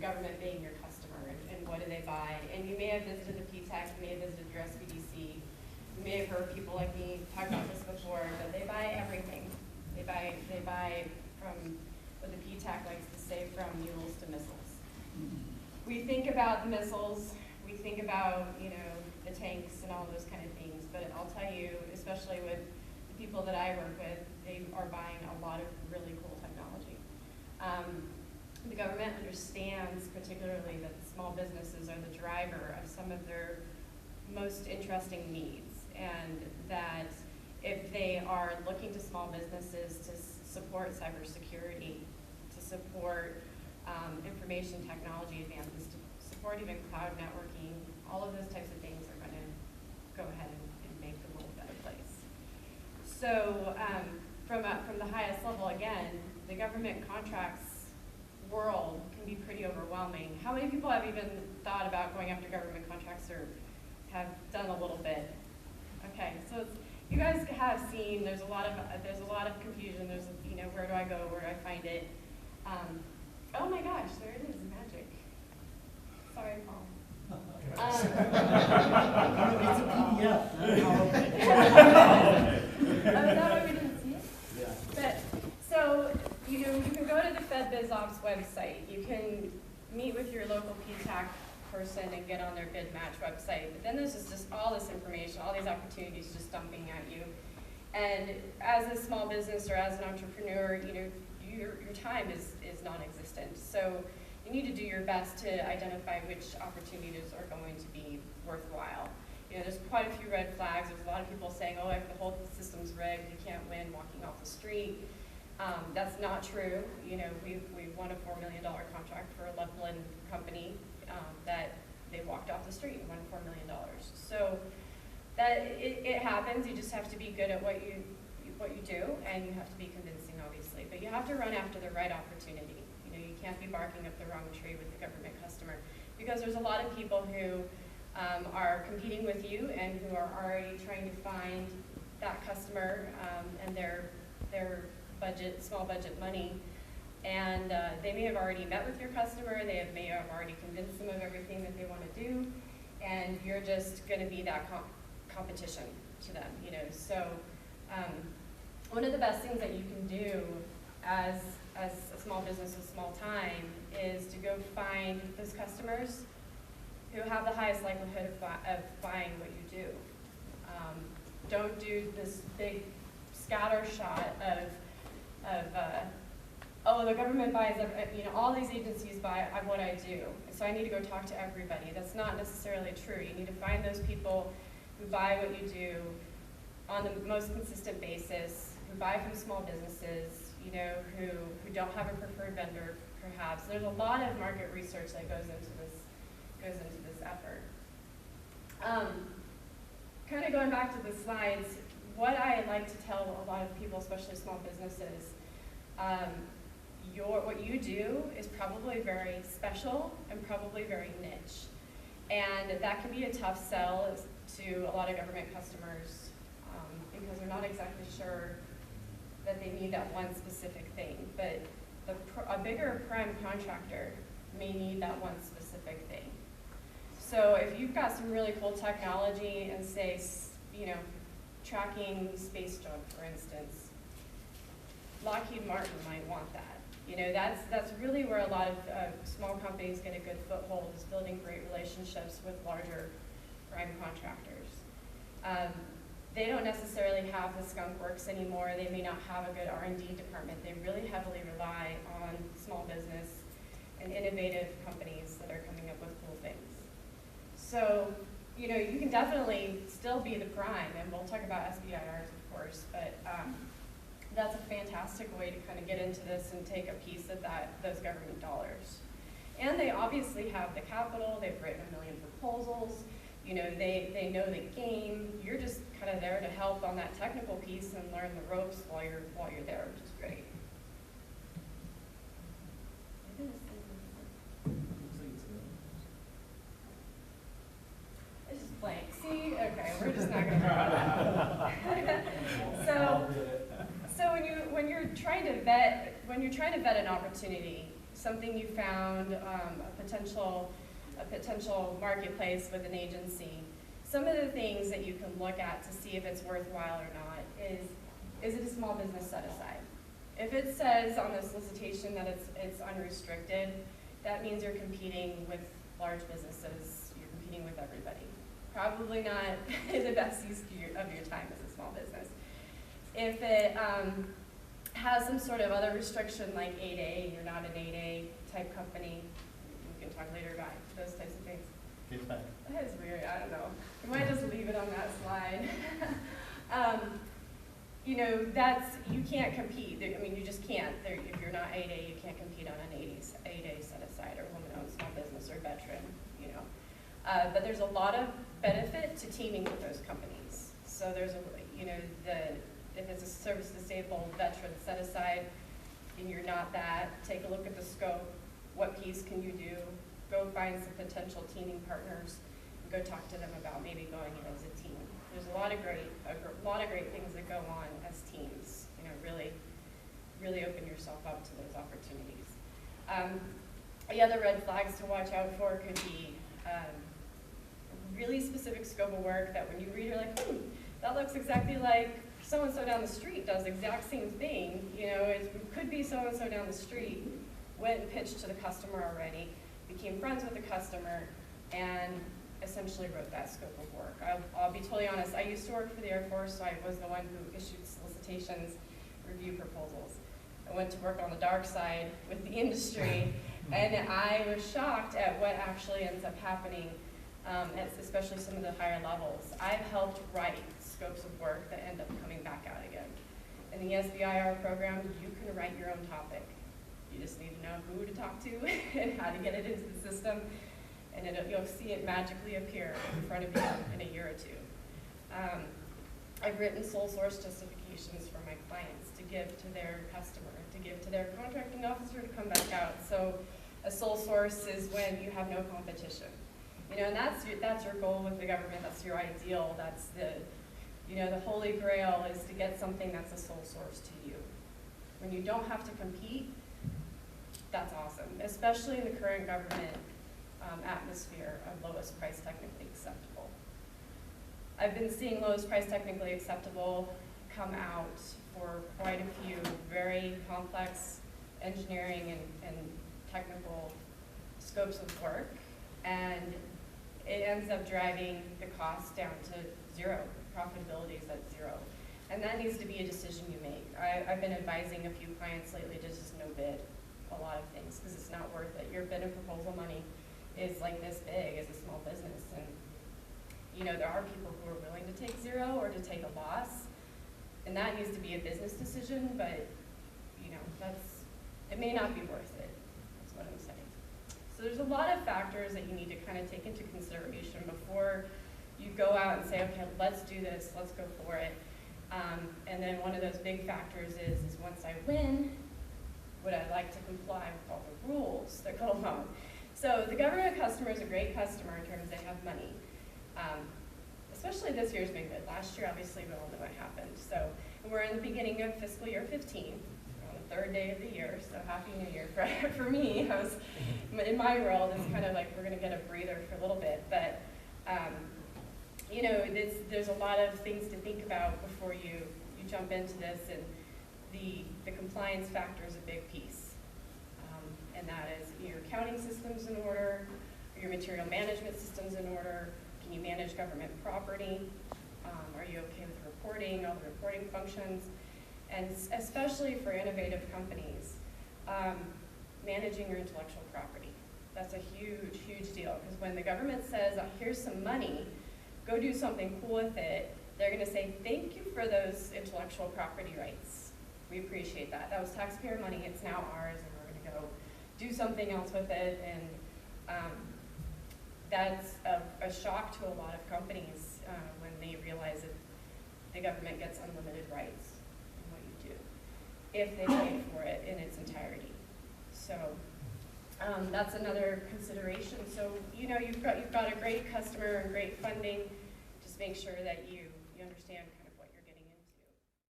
government being your customer, and what do they buy. And you may have visited the PTAC, you may have visited your SBDC, you may have heard people like me talk about this before, but they buy everything. They buy from what the PTAC likes to say, from mules to missiles. We think about the missiles, we think about, you know, the tanks and all those kind of things, but I'll tell you, especially with the people that I work with, they are buying a lot of really cool technology. The government understands particularly that small businesses are the driver of some of their most interesting needs, and that if they are looking to small businesses to support cybersecurity, to support information technology advances, to support even cloud networking, all of those types of things are going to go ahead and make the world a better place. So from the highest level, again, the government contracts world can be pretty overwhelming. How many people have even thought about going after government contracts or have done a little bit? Okay, so you guys have seen there's a lot of confusion. There's, you know, where do I go? Where do I find it? Oh my gosh, there it is, magic. Sorry, Paul. It's a PDF. Oh, is that why we didn't see it? Yeah. But, so, you know, you can go to the FedBizOps website. You can meet with your local PTAC person and get on their bid match website. But then there's just all this information, all these opportunities just dumping at you. And as a small business or as an entrepreneur, you know, your time is non-existent. So you need to do your best to identify which opportunities are going to be worthwhile. You know, there's quite a few red flags. There's a lot of people saying, oh, if the whole system's rigged, you can't win walking off the street. That's not true. You know, we won a $4 million contract for a Loveland company that they walked off the street and won $4 million. So that it happens. You just have to be good at what you do, and you have to be convincing, obviously. But you have to run after the right opportunity. You know, you can't be barking up the wrong tree with the government customer, because there's a lot of people who are competing with you and who are already trying to find that customer and their budget, small budget money. And they may have already met with your customer, may have already convinced them of everything that they want to do, and you're just going to be that competition to them, you know. So one of the best things that you can do as a small business with small time is to go find those customers who have the highest likelihood of buying what you do. Don't do this big scatter shot of oh, the government buys, you know, all these agencies buy what I do, so I need to go talk to everybody. That's not necessarily true. You need to find those people who buy what you do on the most consistent basis, who buy from small businesses, you know, who don't have a preferred vendor, perhaps. There's a lot of market research that goes into this effort. Kind of going back to the slides, what I like to tell a lot of people, especially small businesses, what you do is probably very special and probably very niche. And that can be a tough sell to a lot of government customers because they're not exactly sure that they need that one specific thing. But a bigger prime contractor may need that one specific thing. So if you've got some really cool technology and say, you know, tracking space junk, for instance, Lockheed Martin might want that. You know, that's really where a lot of small companies get a good foothold, is building great relationships with larger prime contractors. They don't necessarily have the skunk works anymore. They may not have a good R&D department. They really heavily rely on small business and innovative companies that are coming up with cool things. So, you know, you can definitely still be the prime, and we'll talk about SBIRs, of course, but that's a fantastic way to kind of get into this and take a piece of those government dollars. And they obviously have the capital. They've written 1 million proposals. You know, they know the game. You're just kind of there to help on that technical piece and learn the ropes while you're there, which is great. It's just blank. See? Okay, we're just not going to worry about that. So when you're trying to vet an opportunity, something you found, a potential marketplace with an agency. Some of the things that you can look at to see if it's worthwhile or not is it a small business set aside? If it says on the solicitation that it's unrestricted, that means you're competing with large businesses, you're competing with everybody. Probably not the best use of your time as a small business. If it has some sort of other restriction like 8A, you're not an 8A type company, we can talk later about those types of things. Get back. That is weird, I don't know. We might just leave it on that slide. You know, you can't compete. I mean, you just can't. If you're not 8A, you can't compete on an 8A set aside or woman-owned small business or veteran, you know. But there's a lot of benefit to teaming with those companies. So there's you know, if it's a service-disabled veteran set aside and you're not that, take a look at the scope. What piece can you do? Go find some potential teaming partners and go talk to them about maybe going in as a team. There's a lot of great things that go on as teams. You know, really open yourself up to those opportunities. The other red flags to watch out for could be really specific scope of work that when you read, you're like, that looks exactly like so-and-so down the street does the exact same thing. You know, it could be so-and-so down the street went and pitched to the customer already, became friends with the customer, and essentially wrote that scope of work. I'll be totally honest, I used to work for the Air Force, so I was the one who issued solicitations, review proposals. I went to work on the dark side with the industry, and I was shocked at what actually ends up happening, especially some of the higher levels. I've helped write scopes of work that end up coming back out again. In the SBIR program, you can write your own topic. You just need to know who to talk to and how to get it into the system, and you'll see it magically appear in front of you in a year or two. I've written sole source justifications for my clients to give to their customer, to give to their contracting officer to come back out. So a sole source is when you have no competition. You know, and that's your goal with the government, that's your ideal, that's the holy grail is to get something that's a sole source to you. When you don't have to compete, that's awesome, especially in the current government atmosphere of lowest price technically acceptable. I've been seeing lowest price technically acceptable come out for quite a few very complex engineering and technical scopes of work, and it ends up driving the cost down to zero. Profitability is at zero. And that needs to be a decision you make. I've been advising a few clients lately to just no bid a lot of things because it's not worth it. Your bid and proposal money is like this big as a small business, and you know, there are people who are willing to take zero or to take a loss, and that needs to be a business decision, but you know, it may not be worth it. That's what I'm saying. So there's a lot of factors that you need to kind of take into consideration before you go out and say, okay, let's do this, let's go for it. And then one of those big factors is once I win, would I like to comply with all the rules that go along? So the government customer is a great customer in terms they have money. Especially this year's been good. Last year, obviously, we all know what happened. So we're in the beginning of fiscal year 15, on the third day of the year, so Happy New Year. For me, in my world, it's kind of like we're going to get a breather for a little bit. But, you know, there's a lot of things to think about before you jump into this, and the compliance factor is a big piece. And that is your accounting systems in order, your material management systems in order. Can you manage government property? Are you okay with reporting, all the reporting functions? And especially for innovative companies, managing your intellectual property. That's a huge, huge deal, because when the government says, oh, here's some money, go do something cool with it, they're going to say, thank you for those intellectual property rights. We appreciate that. That was taxpayer money, it's now ours, and we're going to go do something else with it. And that's a shock to a lot of companies when they realize that the government gets unlimited rights in what you do, if they pay for it in its entirety. So that's another consideration. So you know, you've got a great customer and great funding. Just make sure that you understand